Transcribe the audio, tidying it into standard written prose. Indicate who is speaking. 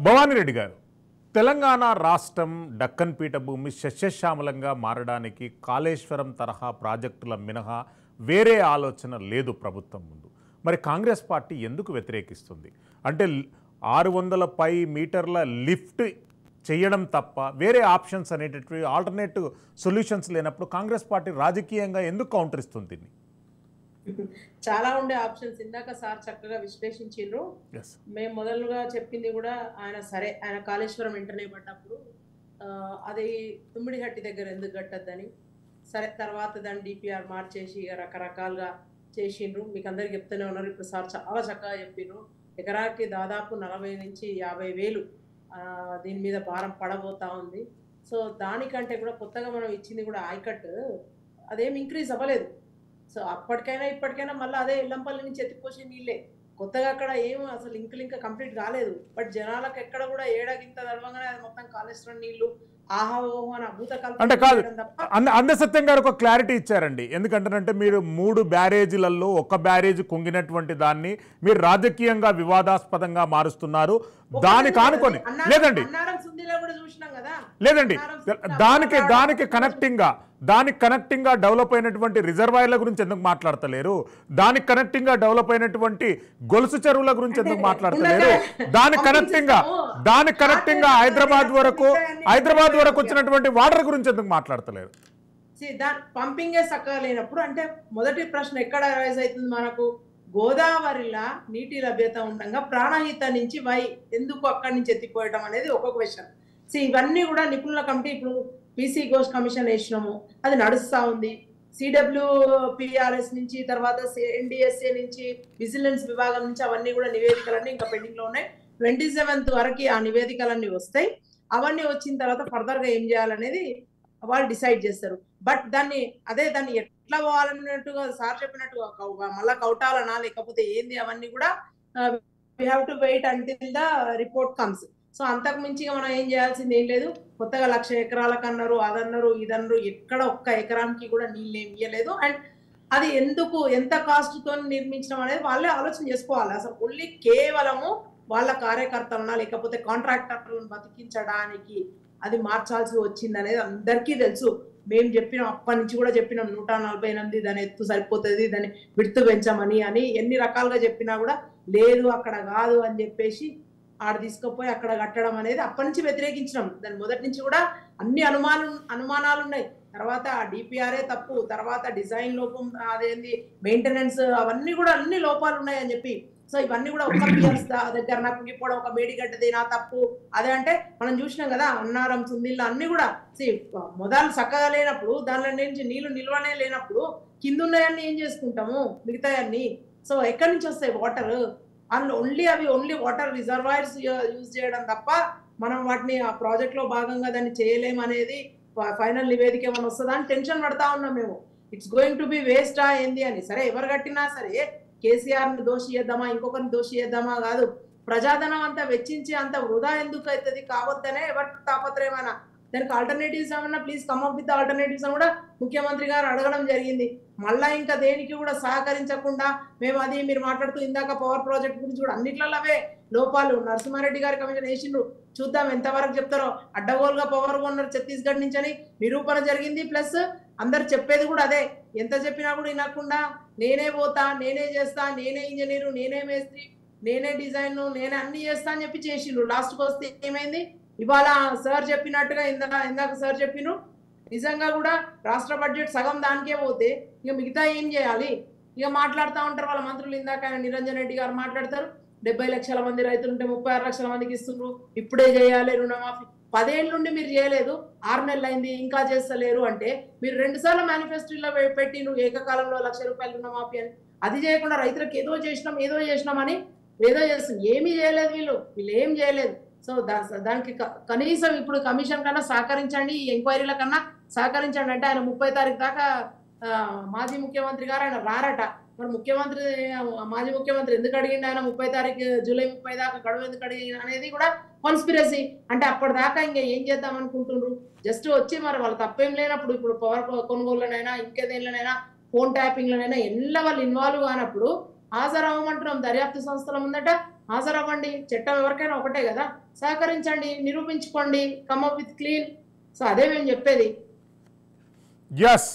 Speaker 1: భవానీ రెడ్డి గారు, తెలంగాణ రాష్ట్రం డక్కన్ పీఠభూమి సస్యశ్యామలంగా మారడానికి కాళేశ్వరం తరహా ప్రాజెక్టుల మినహా వేరే ఆలోచన లేదు ప్రభుత్వం ముందు. మరి కాంగ్రెస్ పార్టీ ఎందుకు వ్యతిరేకిస్తుంది? అంటే 600 పై మీటర్ల లిఫ్ట్ చేయడం తప్ప వేరే ఆప్షన్స్ అనేటటువంటి ఆల్టర్నేటివ్ సొల్యూషన్స్ లేనప్పుడు కాంగ్రెస్ పార్టీ రాజకీయంగా ఎందుకు కౌంటర్ ఇస్తుంది దీన్ని?
Speaker 2: చాలా ఉండే ఆప్షన్స్ ఇందాక సార్ చక్కగా విశ్లేషించారు. మేము మొదలుగా చెప్పింది కూడా ఆయన కాళేశ్వరం వెంటనే పడ్డప్పుడు అది తుమ్మిడిహట్టి దగ్గర ఎందుకు కట్టద్దని, సరే తర్వాత దాన్ని డిపిఆర్ మార్చేసి రకరకాలుగా చేసిండ్రు. మీకు అందరికి చెప్తూనే ఉన్నారు. ఇప్పుడు సార్ చాలా చక్కగా చెప్పిండ్రు. ఎకరాకి దాదాపు 40 నుంచి 50 వేలు దీని మీద భారం పడబోతా ఉంది. సో దానికంటే కూడా కొత్తగా మనం ఇచ్చింది కూడా ఆయకట్ అదేం ఇంక్రీజ్ అవ్వలేదు. సో అప్పటికైనా ఇప్పటికైనా మళ్ళీ అదే ఎల్లంపల్లి నుంచి ఎత్తిపోసే నీళ్ళే. కొత్తగా అక్కడ ఏం అసలు లింక్ కంప్లీట్ కాలేదు. బట్ జనాలకు ఎక్కడ కూడా ఏడాగింత తడవగానే అది మొత్తం కాళేశ్వరం నీళ్లు ఆహా ఓహో అని అభూత
Speaker 1: అంటే కాదు. అందసత్యం గారు ఒక క్లారిటీ ఇచ్చారండి. ఎందుకంటే మీరు 3 బ్యారేజీలలో ఒక బ్యారేజ్ కుంగినటువంటి దాన్ని మీరు రాజకీయంగా వివాదాస్పదంగా మారుస్తున్నారు. దానికి ఆనుకొని లేదండి దానికి కనెక్టింగ్ గా డెవలప్ అయినటువంటి రిజర్వాయర్ల గురించి ఎందుకు మాట్లాడతలేరు? దానికి కనెక్టింగ్ గా డెవలప్ అయినటువంటి గొలుసు చెరువుల గురించి ఎందుకు మాట్లాడతలేరు? దానికి కనెక్టింగ్ గా హైదరాబాద్ వరకు వచ్చినటువంటి వాటర్ గురించి ఎందుకు మాట్లాడతలేరు?
Speaker 2: పంపింగే సక్కగా లేనప్పుడు అంటే మొదటి ప్రశ్న ఎక్కడ రైజ్ అవుతుంది మనకు? గోదావరిలో నీటి లభ్యత ఉండగా ప్రాణహిత నుంచి ఎందుకు అక్కడి నుంచి ఎత్తిపోయటం అనేది ఒక క్వశ్చన్. ఇవన్నీ కూడా నిపుణుల కమిటీ ఇప్పుడు పీసీ ఘోష్ కమిషన్ వేసినాము, అది నడుస్తూ ఉంది. సిడబ్ల్యూపిఆర్ఎస్ నుంచి తర్వాత ఎన్డిఎస్ఏ నుంచి విజిలెన్స్ విభాగం నుంచి అవన్నీ కూడా నివేదికలన్నీ ఇంకా పెండింగ్ లో ఉన్నాయి. 27th వరకు ఆ నివేదికలన్నీ వస్తాయి. అవన్నీ వచ్చిన తర్వాత ఫర్దర్ గా ఏం చేయాలనేది వాళ్ళు డిసైడ్ చేస్తారు. బట్ దాన్ని ఎట్లా పోవాలన్నట్టుగా సార్ చెప్పినట్టుగా మళ్ళా కౌటాలనా లేకపోతే ఏంది అవన్నీ కూడా we have to wait until the report comes. So అంతకు మించిగా మనం ఏం చేయాల్సింది ఏం లేదు. కొత్తగా 1,00,000 ఎకరాలకు అన్నారు, అదన్నారు, ఇదన్నారు. ఎక్కడ ఒక్క ఎకరానికి కూడా నీళ్ళు ఏమి ఇయ్యలేదు. అండ్ అది ఎంత కాస్ట్ తో నిర్మించడం అనేది వాళ్ళే ఆలోచన చేసుకోవాలి. అసలు ఓన్లీ కేవలము వాళ్ళ కార్యకర్తలనా లేకపోతే కాంట్రాక్టర్లను బతికించడానికి అది మార్చాల్సి వచ్చింది అనేది అందరికీ తెలుసు. మేము చెప్పినాం, అప్పటి నుంచి కూడా చెప్పినాం 148 దాని ఎత్తు సరిపోతుంది, దాన్ని విడుతు పెంచమని అని ఎన్ని రకాలుగా చెప్పినా కూడా లేదు అక్కడ కాదు అని చెప్పేసి ఆడ తీసుకుపోయి అక్కడ కట్టడం అనేది అప్పటి నుంచి వ్యతిరేకించినాం. దాని మొదటి నుంచి కూడా అన్ని అనుమానాలు ఉన్నాయి. తర్వాత డిపిఆర్ఏ తప్పు, తర్వాత డిజైన్ లోపం, అదేంది మెయింటెనెన్స్, అవన్నీ కూడా అన్ని లోపాలు ఉన్నాయి అని చెప్పి. సో ఇవన్నీ కూడా ఒక పియర్స్ దగ్గర నాకు కుంగిపోవడం, ఒక మేడిగడ్డది నా తప్పు అదే అంటే మనం చూసినాం కదా. అన్నారం సుందిల్లా అన్ని కూడా మొదలు చక్కగా లేనప్పుడు దానిలో నుంచి నీళ్లు నిల్వనే లేనప్పుడు కింద ఉన్నాయన్నీ ఏం చేసుకుంటాము మిగతాయన్నీ? సో ఎక్కడి నుంచి వస్తాయి వాటర్? అందులో ఓన్లీ వాటర్ రిజర్వాయర్స్ యూజ్ చేయడం తప్ప మనం వాటిని ఆ ప్రాజెక్ట్ లో భాగంగా దాన్ని చేయలేము అనేది ఫైనల్ నివేదిక ఏమైనా వస్తుందా అని టెన్షన్ పడతా ఉన్నాం మేము. ఇట్స్ గోయింగ్ టు బి వేస్టా ఏంది అని. సరే ఎవరు కట్టినా సరే కేసీఆర్ని దోషి చేద్దామా ఇంకొకరిని దోషి చేద్దామా కాదు. ప్రజాధనం అంతా వెచ్చించి అంత వృధా ఎందుకు అవుతుంది? కావద్దనే ఎవరి తాపత్రయమైనా దానికి ఆల్టర్నేటివ్స్ ఏమన్నా please come up with alternatives అని కూడా ముఖ్యమంత్రి గారు అడగడం జరిగింది. మళ్ళా ఇంకా దేనికి కూడా సహకరించకుండా మేము అది మీరు మాట్లాడుతూ ఇందాక పవర్ ప్రాజెక్ట్ గురించి కూడా అన్నిట్లలో అవే లోపాలు. నరసింహారెడ్డి గారి కమిషన్ వేసిండ్రు, చూద్దాం ఎంతవరకు చెప్తారో. అడ్డగోలుగా పవర్ కొన్నారు ఛత్తీస్గఢ్ నుంచి అని నిరూపణ జరిగింది. ప్లస్ అందరు చెప్పేది కూడా అదే. ఎంత చెప్పినా కూడా వినకుండా నేనే పోతా, నేనే చేస్తా, నేనే ఇంజనీరు, నేనే మేస్త్రి, నేనే డిజైన్, నేనే అన్ని చేస్తా అని చెప్పి చేసిండ్రు. లాస్ట్కి వస్తే ఏమైంది? ఇవాళ సార్ చెప్పినట్టుగా ఇందాక సార్ చెప్పిను నిజంగా కూడా రాష్ట్ర బడ్జెట్ సగం దానికే పోతే ఇక మిగతా ఏం చేయాలి? ఇక మాట్లాడుతూ ఉంటారు వాళ్ళ మంత్రులు. ఇందాక నిరంజన్ రెడ్డి గారు మాట్లాడతారు 70 లక్షల మంది రైతులు ఉంటే 36 లక్షల మందికి ఇస్తున్నారు, ఇప్పుడే చేయాలి రుణమాఫీ. 10 ఏళ్ళ నుండి మీరు చేయలేదు, 6 నెలలు అయింది ఇంకా చేస్తలేరు అంటే మీరు 2 సార్లు మేనిఫెస్టోలో పెట్టిను ఏకకాలంలో 1,00,000 రూపాయలు రుణమాఫీ అని. అది చేయకుండా రైతులకు ఏదో చేసినాం అని ఏదో చేస్తుంది. ఏమీ చేయలేదు వీళ్ళు ఏం చేయలేదు. సో దానికి కనీసం ఇప్పుడు కమిషన్ కన్నా సహకరించండి, ఈ ఎంక్వైరీల కన్నా సహకరించండి అంటే ఆయన 30 తారీఖు దాకా మాజీ ముఖ్యమంత్రి గారు ఆయన రారట. మరి మాజీ ముఖ్యమంత్రి ఎందుకు అడిగిండు? ఆయన 30 తారీఖు జూలై 30 దాకా గడువు ఎందుకు అడిగింది అనేది కూడా కాన్స్పిరసీ. అంటే అప్పటిదాకా ఇంకా ఏం చేద్దాం అనుకుంటున్నారు? జస్ట్ వచ్చి మరి వాళ్ళు తప్పేం లేనప్పుడు ఇప్పుడు పవర్ కొనుగోలులోనైనా ఇంకేదేళ్ళనైనా ఫోన్ ట్యాపింగ్లోనైనా ఎల్ల వాళ్ళు ఇన్వాల్వ్ కానప్పుడు హాజరు అవ్వమంటున్నాం. దర్యాప్తు సంస్థల ముందట హాజరవ్వండి. చట్టం ఎవరికైనా ఒకటే కదా, సహకరించండి, నిరూపించుకోండి, come up with clean. So అదే మేము చెప్పేది.
Speaker 1: ఎస్